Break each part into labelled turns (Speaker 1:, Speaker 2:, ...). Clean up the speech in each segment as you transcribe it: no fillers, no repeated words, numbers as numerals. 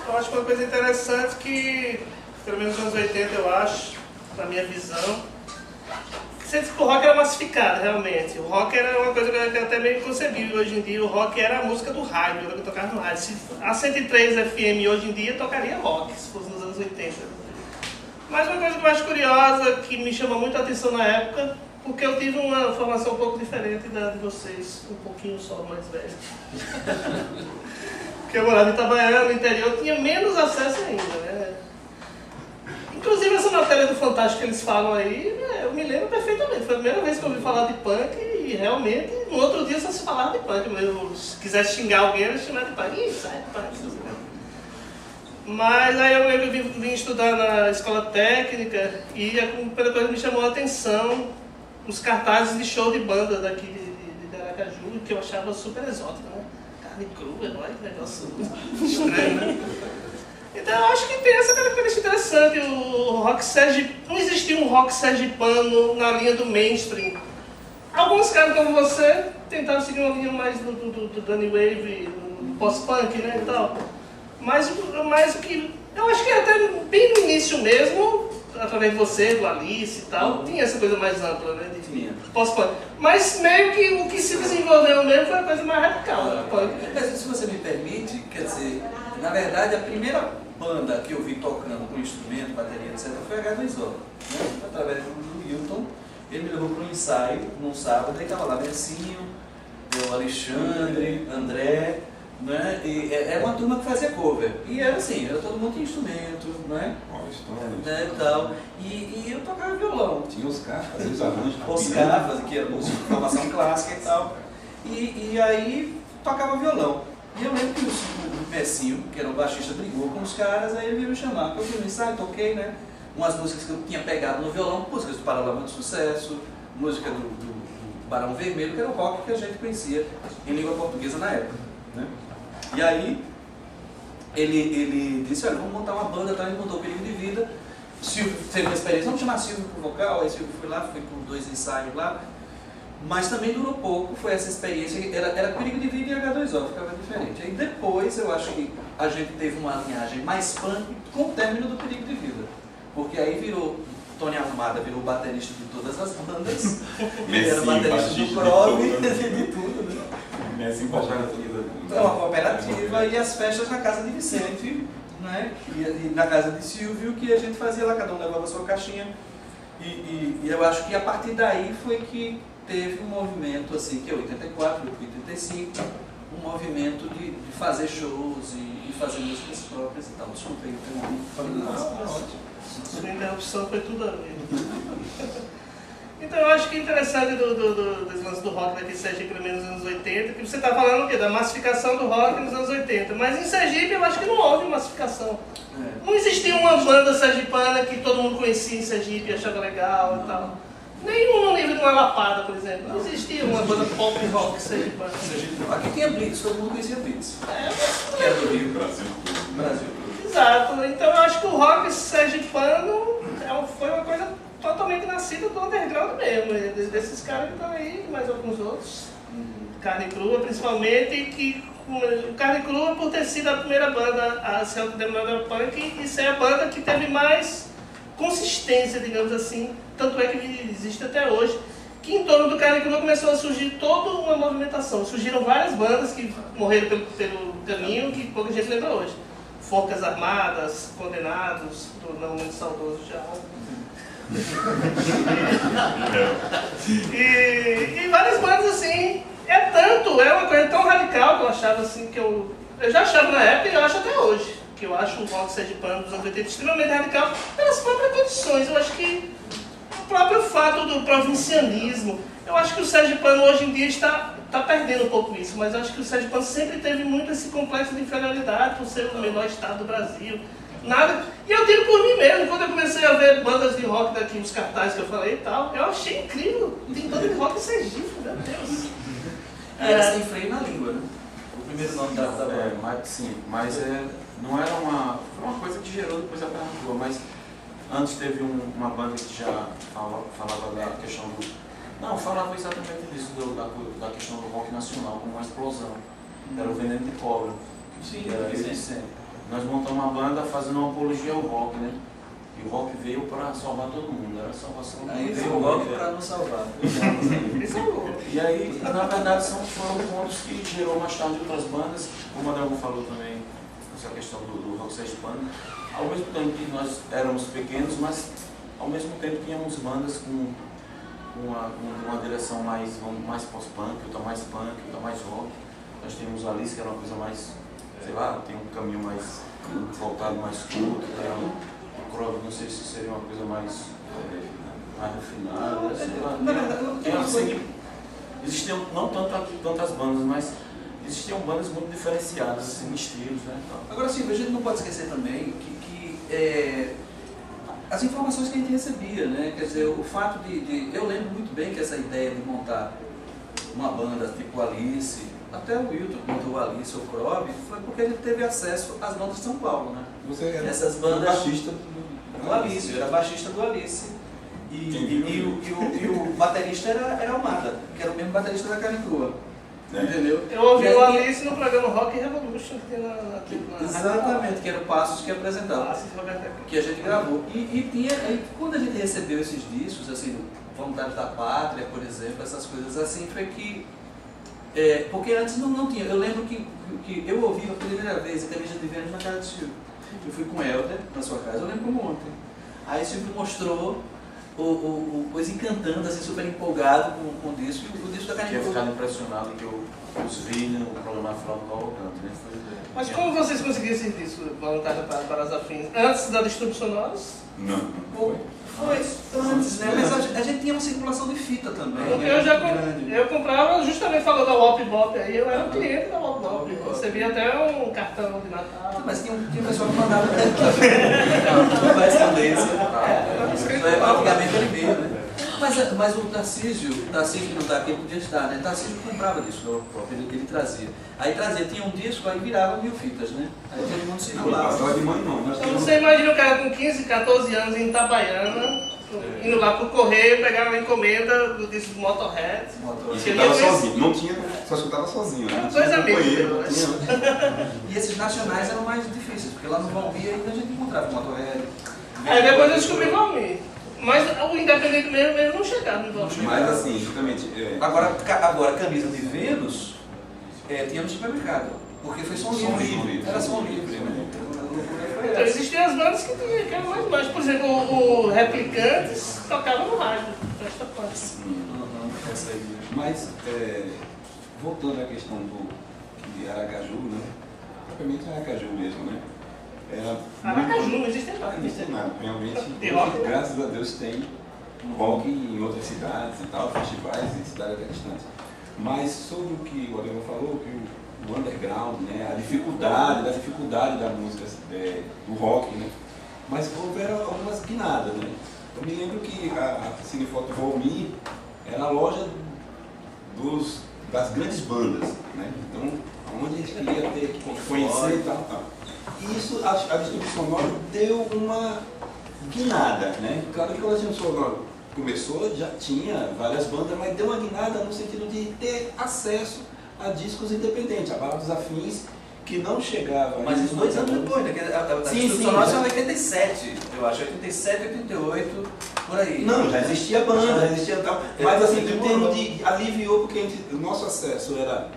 Speaker 1: Eu acho uma coisa interessante que, pelo menos nos anos 80, eu acho, na minha visão, sempre que o rock era massificado, realmente. O rock era uma coisa que eu até meio concebível hoje em dia. O rock era a música do rádio, era o que tocava no rádio. Se a 103 FM hoje em dia tocaria rock, se fosse nos anos 80. Mas uma coisa que eu acho curiosa, que me chamou muito a atenção na época, porque eu tive uma formação um pouco diferente da de vocês, um pouquinho só mais velho. Porque eu morava em Itabaiana, no interior, tinha menos acesso ainda, né? Inclusive essa matéria do Fantástico que eles falam aí, eu me lembro perfeitamente. Foi a primeira vez que eu ouvi falar de punk e realmente, no outro dia só se falava de punk. Se quisesse xingar alguém, era xingar de punk. Ih, sai de punk. Mas aí eu vim estudar na escola técnica e a primeira coisa que me chamou a atenção, os cartazes de show de banda daqui de Aracaju, que eu achava super exótico, né? Carne crua, olha que negócio estranho, né? Então eu acho que tem essa característica interessante, o rock sergipano, não existia um rock sergipano na linha do mainstream. Alguns caras como você tentaram seguir uma linha mais do Danny Wave, do post-punk, né, e tal. Mas o que, eu acho que até bem no início mesmo, através de você, do Alice e tal, tinha essa coisa mais ampla, né, de post-punk. Mas meio que o que se desenvolveu mesmo foi a coisa mais radical, né, punk.
Speaker 2: Se você me permite, quer dizer, na verdade a primeira banda que eu vi tocando com instrumento, bateria, etc., foi a H2O, né? Através do Wilton. Ele me levou para um ensaio num sábado, aí estava lá Messinho, o Alexandre, André, né? E era uma turma que fazia cover. E era assim, era todo mundo tinha instrumento, né? E tal. E eu tocava violão.
Speaker 3: Tinha os caras, fazia os arranjos.
Speaker 2: Os caras, que era música de formação clássica e tal. E aí tocava violão. E eu lembro que o Messinho, que era o baixista, brigou com os caras, aí ele veio me chamar. Eu fui no ensaio, toquei, né? Umas músicas que eu tinha pegado no violão, músicas do Paralama de Sucesso, música do Barão Vermelho, que era o rock que a gente conhecia em língua portuguesa na época, né? E aí, ele disse, olha, vamos montar uma banda, tá? Ele montou o Perigo de Vida. Silvio teve uma experiência, vamos chamar Silvio pro vocal, aí Silvio foi lá, foi por 2 ensaios lá. Mas também durou pouco, foi essa experiência, era Perigo de Vida e H2O, ficava diferente. Aí depois eu acho que a gente teve uma linhagem mais punk com o término do Perigo de Vida. Porque aí virou, Tony Arrumada virou baterista de todas as bandas, ele era baterista do Prog, de tudo, né?
Speaker 3: Messinho cooperativa.
Speaker 2: É uma cooperativa e as festas na casa de Vicente, né? E na casa de Silvio, que a gente fazia lá, cada um levava a sua caixinha. E eu acho que a partir daí foi que teve um movimento, assim, que é 84, 85, um movimento de fazer shows e fazer músicas próprias e tal. Desculpa aí,
Speaker 1: ótimo. Sua interrupção foi tudo a ver. Então eu acho que é interessante dos lances do rock daqui em Sergipe, pelo menos nos anos 80, que você está falando o quê? Da massificação do rock nos anos 80. Mas em Sergipe eu acho que não houve massificação. Não existia uma banda sergipana que todo mundo conhecia em Sergipe e achava legal e tal. Nenhum no nível de uma Lapada, por exemplo. Não existia uma banda pop rock sergipana.
Speaker 2: Aqui tinha Blitz, todo mundo conhecia Blitz.
Speaker 1: Mas...
Speaker 2: Que era do Rio.
Speaker 3: Brasil.
Speaker 1: Exato. Então eu acho que o rock sergipano foi uma coisa totalmente nascida do underground mesmo. Desses caras que estão aí, mais alguns outros. Carne Crua, principalmente, que Carne Crua por ter sido a primeira banda a ser autodenominada punk e ser a banda que teve mais consistência, digamos assim. Tanto é que existe até hoje, que em torno do Carne Crua começou a surgir toda uma movimentação. Surgiram várias bandas que morreram pelo caminho, que pouca gente lembra hoje. Forcas Armadas, Condenados, do não muito saudoso já. E várias bandas assim. É uma coisa tão radical que eu achava assim, que eu já achava na época e eu acho até hoje. Que eu acho o rock sergipano dos anos 80 extremamente radical pelas próprias condições. Eu acho que o próprio fato do provincianismo, eu acho que o sergipano hoje em dia está perdendo um pouco isso, mas eu acho que o sergipano sempre teve muito esse complexo de inferioridade por ser o menor estado do Brasil. Nada. E eu digo por mim mesmo, quando eu comecei a ver bandas de rock daqui, os cartazes que eu falei e tal, eu achei incrível. Tem banda de rock em Sergipe, meu Deus.
Speaker 2: E era sem freio na língua, né? O primeiro nome da banda.
Speaker 3: Mas não era uma... Foi uma coisa que gerou depois a Carne Crua, mas antes teve uma banda que já falava da questão do... Não, falava exatamente disso, da questão do rock nacional, como uma explosão. Era o Veneno de Cobra.
Speaker 2: Sim,
Speaker 3: era Vicente. nós montamos uma banda fazendo uma apologia ao rock, né? E o rock veio para salvar todo mundo, era a salvação do
Speaker 2: Aí
Speaker 3: mundo.
Speaker 2: veio o rock para nos salvar.
Speaker 1: Isso é louco.
Speaker 3: E aí, na verdade, foram pontos que gerou mais tarde outras bandas, como o Adelmo falou também, essa questão do rock ser banda. Ao mesmo tempo que nós éramos pequenos, mas ao mesmo tempo tínhamos bandas com uma direção mais post-punk, outra mais punk, outra mais rock. Nós tínhamos a Alice, que era uma coisa mais, sei lá, tem um caminho mais voltado, mais culto. O Crowd, não sei se seria uma coisa mais refinada, sei lá. Existiam não tantas bandas, mas existiam bandas muito diferenciadas, assim, estilos, né?
Speaker 2: Agora sim, a gente não pode esquecer também que as informações que a gente recebia, né? Quer dizer, o fato eu lembro muito bem que essa ideia de montar uma banda tipo Alice, até o Wilton montou o Alice ou o Crob, foi porque ele teve acesso às bandas de São Paulo, né?
Speaker 4: Você era
Speaker 2: essas bandas
Speaker 4: baixista
Speaker 2: do Alice, eu era baixista do Alice. E o baterista era o Mata, que era o mesmo baterista da Carne Crua. Entendeu?
Speaker 1: Eu ouvi
Speaker 2: E
Speaker 1: o
Speaker 2: aí-
Speaker 1: Alice no programa Rock Revolution que tem na
Speaker 2: Exatamente, que era o Passos que apresentava.
Speaker 1: Passos, Roberto Aquino.
Speaker 2: Que a gente gravou. Aí, quando a gente recebeu esses discos, assim, Vontade da Pátria, por exemplo, essas coisas assim, foi que... porque antes não tinha. Eu lembro que eu ouvi a primeira vez a Camisa de Vênus na casa do Silvio. Eu fui com o Helder na sua casa, eu lembro como ontem. Aí o Silvio mostrou o Coisa Encantando, assim, super empolgado com o disco, e o disco da Carne
Speaker 3: Tinha
Speaker 2: Crua.
Speaker 3: ficado impressionado que eu os vi no programa Flauta Cavalcante, né?
Speaker 1: Mas como vocês conseguiram esse disco, Voluntário para as Afins? Antes da Distúrbio Sonoros?
Speaker 4: Não.
Speaker 2: Foi antes, né? Mas a gente tinha uma circulação de fita também.
Speaker 1: Porque
Speaker 2: né?
Speaker 1: eu comprava, justamente falando da Wop Bop aí, eu era um cliente da Wop Bop.
Speaker 2: Wop Bop.
Speaker 1: Recebia até um cartão de Natal.
Speaker 2: Mas tinha um pessoal que mandava correspondência. Praticamente ele mesmo, né? Mas o Tarcísio não está aqui, ele podia estar, né? Tarcísio comprava disco da Wop Bop, ele trazia. Aí tinha um disco, aí virava 1000 fitas, né? Aí todo mundo
Speaker 4: Não
Speaker 2: circulava.
Speaker 4: passava de mãe não.
Speaker 1: Então você imagina o cara com 15, 14 anos em Itabaiana, indo lá pro correio, pegar uma encomenda do disco do Motorhead.
Speaker 4: E
Speaker 1: Você
Speaker 4: escutava
Speaker 1: ia ver-
Speaker 4: sozinho. Não tinha, só escutava sozinho. Né? Não
Speaker 1: Dois
Speaker 4: tinha
Speaker 1: amigos,
Speaker 4: companheiro,
Speaker 1: eu
Speaker 4: não
Speaker 1: acho.
Speaker 4: tinha-
Speaker 2: E esses nacionais eram mais difíceis, porque lá no Valmir ainda a gente encontrava o Motorhead.
Speaker 1: Aí depois eu descobri o Valmir. Mas o independente mesmo não chegava no Valmir.
Speaker 4: Mas assim, justamente.
Speaker 2: Agora camisa de Vênus tinha no supermercado, porque foi som livre. Era som livre, né?
Speaker 1: Então existiam as bandas que eram mais baixas. Por exemplo, o Replicantes tocava no rádio. Esta parte.
Speaker 2: Essa aí.
Speaker 4: Mas, voltando à questão de Aracaju, né? Propriamente Aracaju mesmo, né? Era
Speaker 1: Aracaju, não existe
Speaker 4: Ah, não tem nada. Realmente,
Speaker 1: Tem rock, né?
Speaker 4: graças a Deus, tem rock em outras cidades e tal, festivais em cidades até distantes. Mas sobre o que o Alemão falou, que o underground, né, a dificuldade da música, do rock, né? Mas houveram algumas guinadas, né? Eu me lembro que a Cinefoto Valmir era a loja das grandes bandas, né? Então, onde a gente queria ter que conhecer e tal. E isso, a distribuição sonora deu uma guinada, né? Claro que quando a distribuição sonora começou, já tinha várias bandas, mas deu uma guinada no sentido de ter acesso a discos independentes, a Baladas Afins, que não chegava...
Speaker 2: Mas isso 2 anos depois, né? A distribuição
Speaker 4: já.
Speaker 2: sonora é 87, eu acho, 87, 88, por aí.
Speaker 4: Não, já existia banda, já existia tal. Mas assim, em
Speaker 2: demorou.
Speaker 4: termos de aliviou, porque o nosso acesso era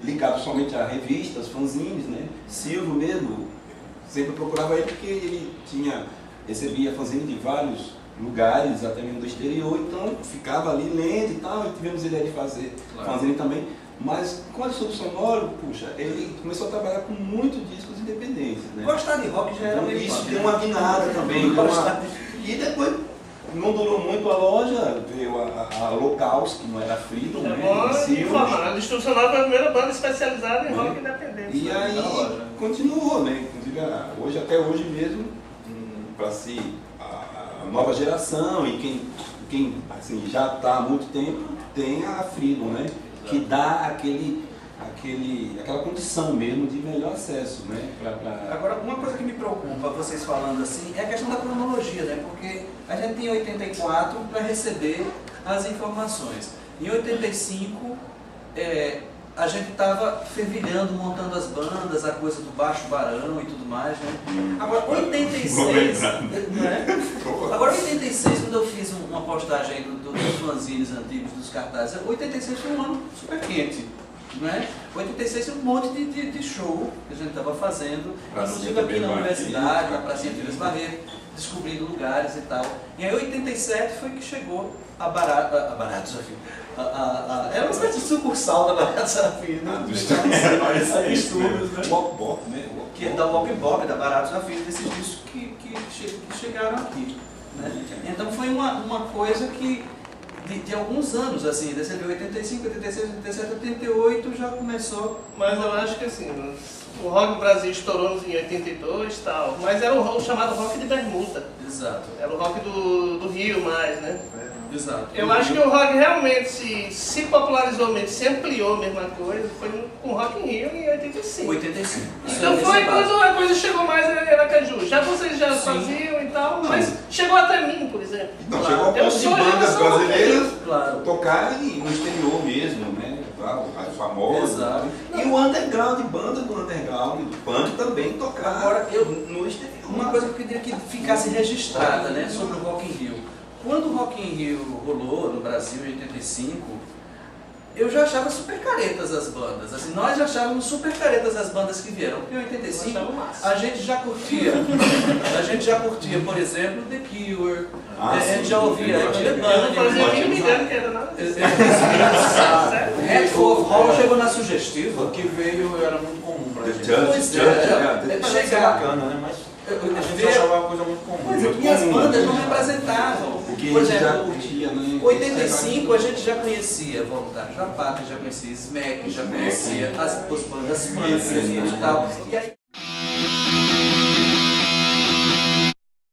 Speaker 4: ligado somente a revistas, fanzines, né? Silvio mesmo, sempre procurava ele porque ele recebia fanzine de vários lugares, até mesmo do exterior, então ficava ali lendo e tal, e tivemos ideia de fazer fanzine também. Mas com a distribuição sonora, puxa, ele começou a trabalhar com muitos discos independentes, né?
Speaker 2: Gostar de rock já era
Speaker 4: Então,
Speaker 2: meio
Speaker 4: isso
Speaker 2: fácil,
Speaker 4: deu
Speaker 2: né?
Speaker 4: uma guinada também. E depois, não durou muito a loja, veio a Locals, que não era Freedom,
Speaker 1: É
Speaker 4: né?
Speaker 1: bom
Speaker 4: em Silvio.
Speaker 1: informar. A Distúrbio Sonora foi a primeira banda especializada em rock independente.
Speaker 4: E aí
Speaker 2: Na loja.
Speaker 4: continuou, né? Inclusive até hoje mesmo, para a nova geração e quem assim, já está há muito tempo, tem a Freedom, né? Que dá aquela condição mesmo de melhor acesso, né?
Speaker 2: Agora, uma coisa que me preocupa, vocês falando assim, é a questão da cronologia, né? Porque a gente tem 84 para receber as informações. Em 85, a gente estava fervilhando, montando as bandas, a coisa do Baixo Barão e tudo mais, né? Agora, 86, né? Agora, 86, quando eu fiz uma postagem aí dos fanzines antigos, dos cartazes, 86 foi um ano super quente, né? 86 foi um monte de show que a gente estava fazendo, inclusive aqui na universidade, na Pracinha Vilas Barreto, descobrindo lugares e tal. E aí, 87 foi que chegou a Barato Serafim. Era uma espécie de sucursal da Barato Serafim, né? Estúdios, né?
Speaker 4: Walk-Bop, né?
Speaker 2: Que é da Walk-Bop, da Barato Serafim, desses discos que chegaram aqui. Né? Então foi uma coisa que, de alguns anos, assim, desse 85, 86, 87, 88 já começou.
Speaker 1: Mas eu acho que assim, o Rock no Brasil estourou em 82 e tal, mas era o chamado rock de bermuda.
Speaker 2: Exato.
Speaker 1: Era o rock do Rio mais, né?
Speaker 2: Exato.
Speaker 1: Eu acho que o rock realmente se popularizou mesmo, se ampliou a mesma coisa, foi com o Rock in Rio em 85.
Speaker 2: 85.
Speaker 1: Então foi quando a coisa chegou mais em Aracaju. Já vocês já faziam e tal, mas chegou até mim, por exemplo.
Speaker 4: Não, chegou ao
Speaker 1: Eu
Speaker 4: ponto de
Speaker 1: sou
Speaker 4: bandas
Speaker 1: geração
Speaker 4: brasileiras
Speaker 2: Claro.
Speaker 4: tocarem no exterior mesmo, né? As famosas.
Speaker 2: Exato.
Speaker 4: E o underground, banda do underground, do punk também tocar
Speaker 2: Agora,
Speaker 4: no exterior.
Speaker 2: Uma coisa que eu queria que ficasse registrada, né, sobre o Rock in Rio. Quando o Rock in Rio rolou no Brasil em 85, eu já achava super caretas as bandas. Assim, nós já achávamos super caretas as bandas que vieram. Porque em 85 a gente já curtia, por exemplo, The Cure, a gente já ouvia
Speaker 1: Eu não fazia nem me engano que era nada disso.
Speaker 2: Head Full of Horror chegou na sugestiva.
Speaker 3: O que veio era muito comum pra gente.
Speaker 2: Pois é,
Speaker 3: Chegar bacana, né? Mas a gente achava uma coisa muito comum.
Speaker 2: Pois é, e as bandas não representavam.
Speaker 4: Porque
Speaker 2: Por
Speaker 4: a gente já
Speaker 2: exemplo,
Speaker 4: curtia, né?
Speaker 2: 85 a gente já conhecia Voluntários da Pátria, já conhecia Smack, já conhecia as bandas punk e tal. E aí